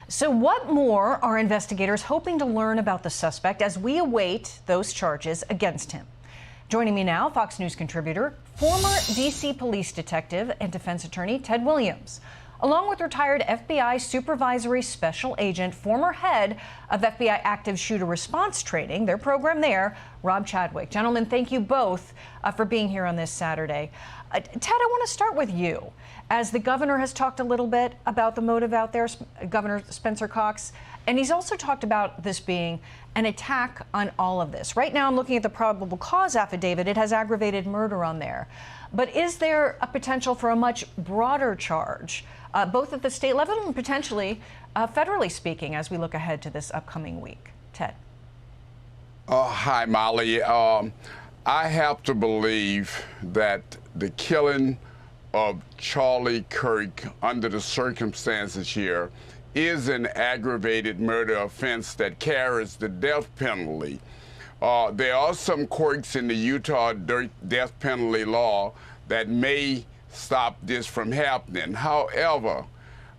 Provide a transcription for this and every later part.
So what more are investigators hoping to learn about the suspect as we await those charges against him? Joining me now, Fox News contributor, former D.C. police detective and defense attorney Ted Williams, along with retired FBI supervisory special agent, former head of FBI active shooter response training, their program there, Rob Chadwick. Gentlemen, thank you both for being here on this Saturday. Ted, I want to start with you. As the governor has talked a little bit about the motive out there, Governor Spencer Cox, and he's also talked about this being an attack on all of this. Right now, I'm looking at the probable cause affidavit. It has aggravated murder on there. But is there a potential for a much broader charge, both at the state level and potentially federally speaking, as we look ahead to this upcoming week? Ted. Hi, Molly. I have to believe that the killing of Charlie Kirk under the circumstances here is an aggravated murder offense that carries the death penalty. There are some quirks in the Utah death penalty law that may stop this from happening. However,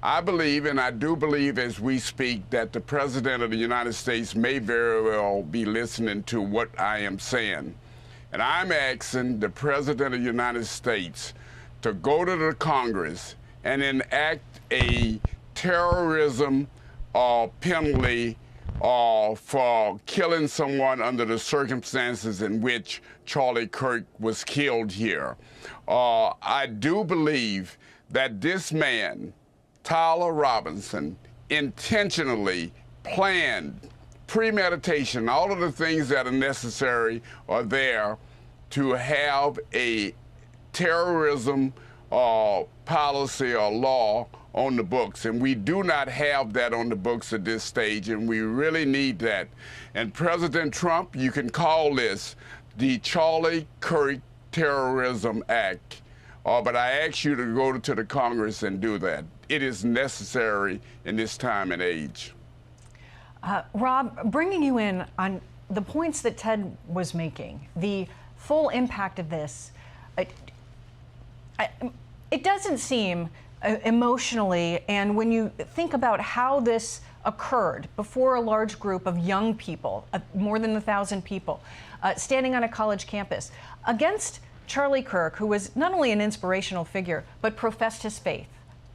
I believe, and I do believe as we speak, that the President of the United States may very well be listening to what I am saying. And I'm asking the President of the United States to go to the Congress and enact a terrorism penalty for killing someone under the circumstances in which Charlie Kirk was killed here. I do believe that this man, Tyler Robinson, intentionally planned, premeditation, all of the things that are necessary are there to have a terrorism policy or law on the books, and we do not have that on the books at this stage, and we really need that. And President Trump, you can call this the Charlie Kirk Terrorism Act, but I ask you to go to the Congress and do that. It is necessary in this time and age. Rob, bringing you in on the points that Ted was making, the full impact of this, it doesn't seem emotionally, and when you think about how this occurred before a large group of young people, more than 1,000 people, standing on a college campus against Charlie Kirk, who was not only an inspirational figure, but professed his faith,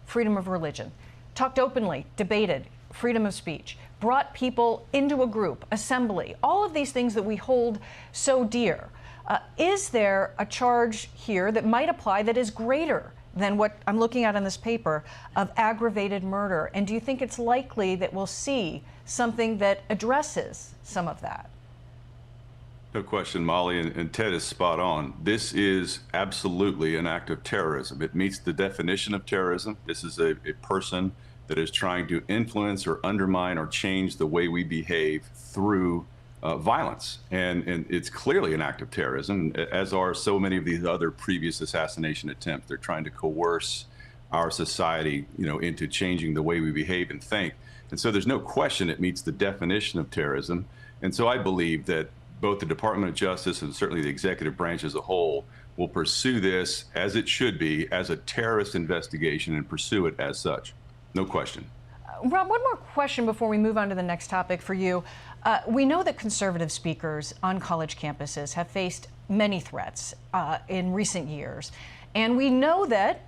freedom of religion, talked openly, debated, freedom of speech, brought people into a group, assembly, all of these things that we hold so dear. Is there a charge here that might apply that is greater than what I'm looking at in this paper of aggravated murder? And do you think it's likely that we'll see something that addresses some of that? No question, Molly, and Ted is spot on. This is absolutely an act of terrorism. It meets the definition of terrorism. This is a person that is trying to influence or undermine or change the way we behave through violence. And it's clearly an act of terrorism, as are so many of these other previous assassination attempts. They're trying to coerce our society, into changing the way we behave and think. And so there's no question it meets the definition of terrorism. And so I believe that both the Department of Justice and certainly the executive branch as a whole will pursue this, as it should be, as a terrorist investigation and pursue it as such. No question. Rob, one more question before we move on to the next topic for you. We know that conservative speakers on college campuses have faced many threats in recent years. And we know that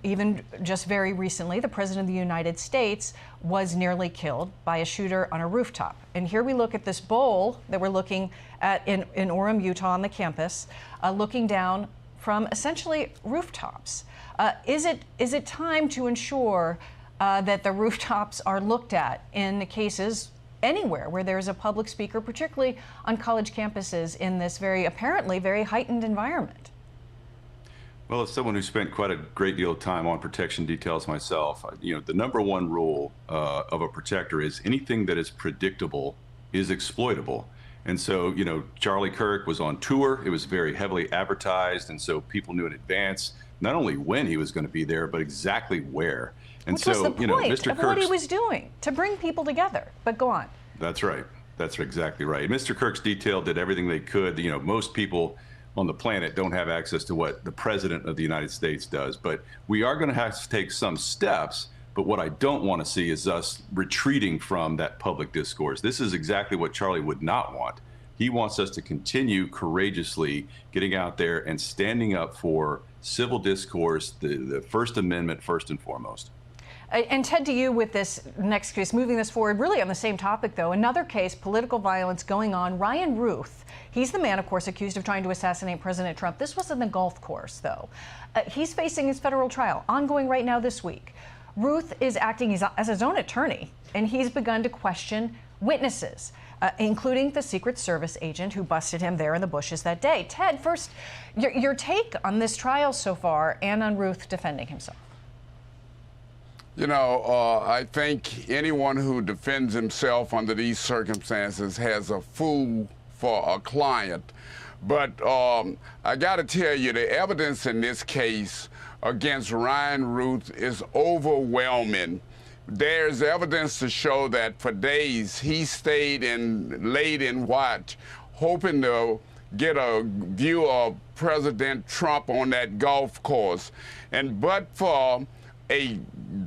even just very recently, the President of the United States was nearly killed by a shooter on a rooftop. And here we look at this bowl that we're looking at in Orem, Utah, on the campus, looking down from essentially rooftops. Is it time to ensure that the rooftops are looked at in the cases anywhere where there's a public speaker, particularly on college campuses in this apparently very heightened environment? Well, as someone who spent quite a great deal of time on protection details myself, the number one rule of a protector is anything that is predictable is exploitable. And so, Charlie Kirk was on tour. It was very heavily advertised. And so people knew in advance not only when he was going to be there, but exactly where. And Which so, was the point Mr. of what he was doing, to bring people together. But go on. That's right. That's exactly right. Mr. Kirk's detail did everything they could. Most people on the planet don't have access to what the President of the United States does. But we are going to have to take some steps But what I don't want to see is us retreating from that public discourse. This is exactly what Charlie would not want. He wants us to continue courageously getting out there and standing up for civil discourse, the First Amendment first and foremost. And Ted, to you with this next case, moving this forward, really on the same topic though, another case, political violence going on. Ryan Ruth, he's the man, of course, accused of trying to assassinate President Trump. This was in the golf course though. He's facing his federal trial, ongoing right now this week. Ruth is acting as his own attorney, and he's begun to question witnesses, including the Secret Service agent who busted him there in the bushes that day. Ted, first, your take on this trial so far and on Ruth defending himself. You know, I think anyone who defends himself under these circumstances has a fool for a client. But I got to tell you, the evidence in this case against Ryan Ruth is overwhelming. There's evidence to show that for days he stayed and laid in watch, hoping to get a view of President Trump on that golf course. And but for a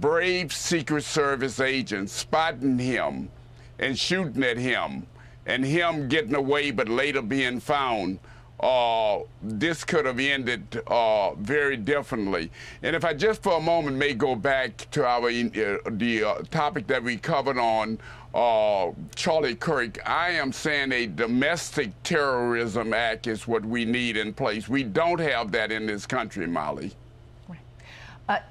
brave Secret Service agent spotting him and shooting at him and him getting away but later being found, this could have ended very differently. And if I just for a moment may go back to our the topic that we covered on Charlie Kirk, I am saying a domestic terrorism act is what we need in place. We don't have that in this country, Molly.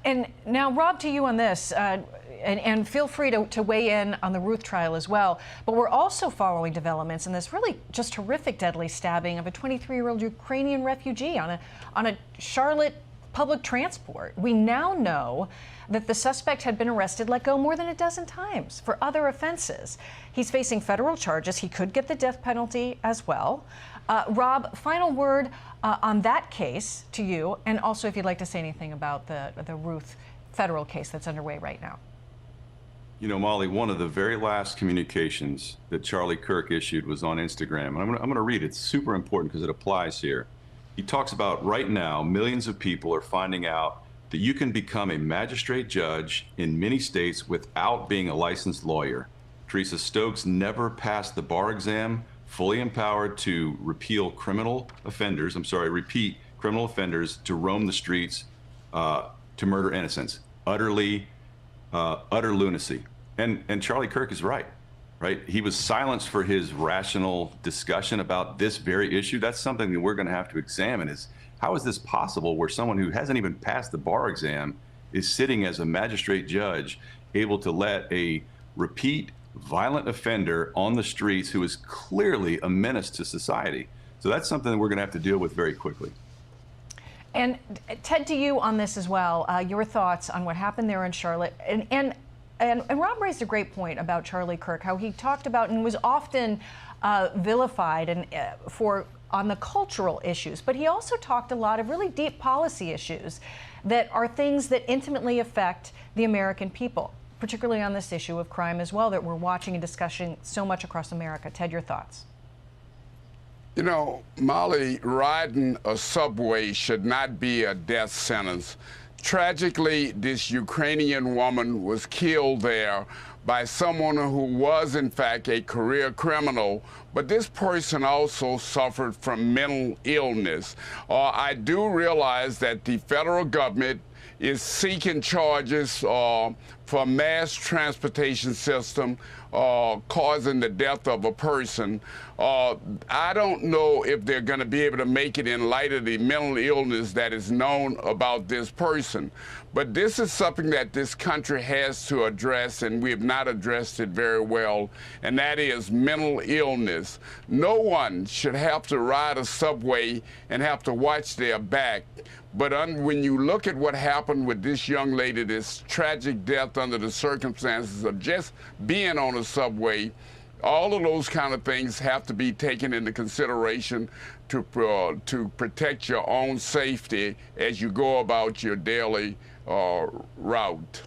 And now, Rob, to you on this, and feel free to weigh in on the Ruth trial as well. But we're also following developments in this really just horrific, deadly stabbing of a 23-year-old Ukrainian refugee on a Charlotte public transport. We now know that the suspect had been arrested, let go more than a dozen times for other offenses. He's facing federal charges. He could get the death penalty as well. Rob, final word on that case to you, and also if you'd like to say anything about the Ruth federal case that's underway right now. You know, Molly, one of the very last communications that Charlie Kirk issued was on Instagram. And I'm going to read it. It's super important because it applies here. He talks about right now, millions of people are finding out that you can become a magistrate judge in many states without being a licensed lawyer. Teresa Stokes never passed the bar exam, fully empowered to repeat criminal offenders to roam the streets, to murder innocents. Utter lunacy. And Charlie Kirk is right? He was silenced for his rational discussion about this very issue. That's something that we're going to have to examine is how is this possible where someone who hasn't even passed the bar exam is sitting as a magistrate judge able to let a repeat violent offender on the streets who is clearly a menace to society. So that's something that we're going to have to deal with very quickly. And Ted, to you on this as well, your thoughts on what happened there in Charlotte. And Rob raised a great point about Charlie Kirk, how he talked about and was often vilified and on the cultural issues, but he also talked a lot of really deep policy issues that are things that intimately affect the American people, particularly on this issue of crime as well that we're watching and discussing so much across America. Ted, your thoughts? You know, Molly, riding a subway should not be a death sentence. Tragically, this Ukrainian woman was killed there by someone who was, in fact, a career criminal, but this person also suffered from mental illness. I do realize that the federal government is seeking charges for mass transportation system causing the death of a person. I don't know if they're going to be able to make it in light of the mental illness that is known about this person. But this is something that this country has to address, and we have not addressed it very well, and that is mental illness. No one should have to ride a subway and have to watch their back. But when you look at what happened with this young lady, this tragic death under the circumstances of just being on a subway, all of those kind of things have to be taken into consideration to protect your own safety as you go about your daily route.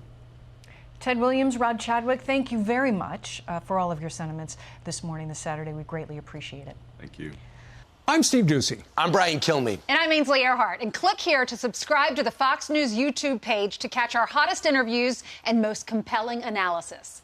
Ted Williams, Rob Chadwick, thank you very much for all of your sentiments this morning, this Saturday. We greatly appreciate it. Thank you. I'm Steve Ducey. I'm Brian Kilmeade. And I'm Ainsley Earhart. And click here to subscribe to the Fox News YouTube page to catch our hottest interviews and most compelling analysis.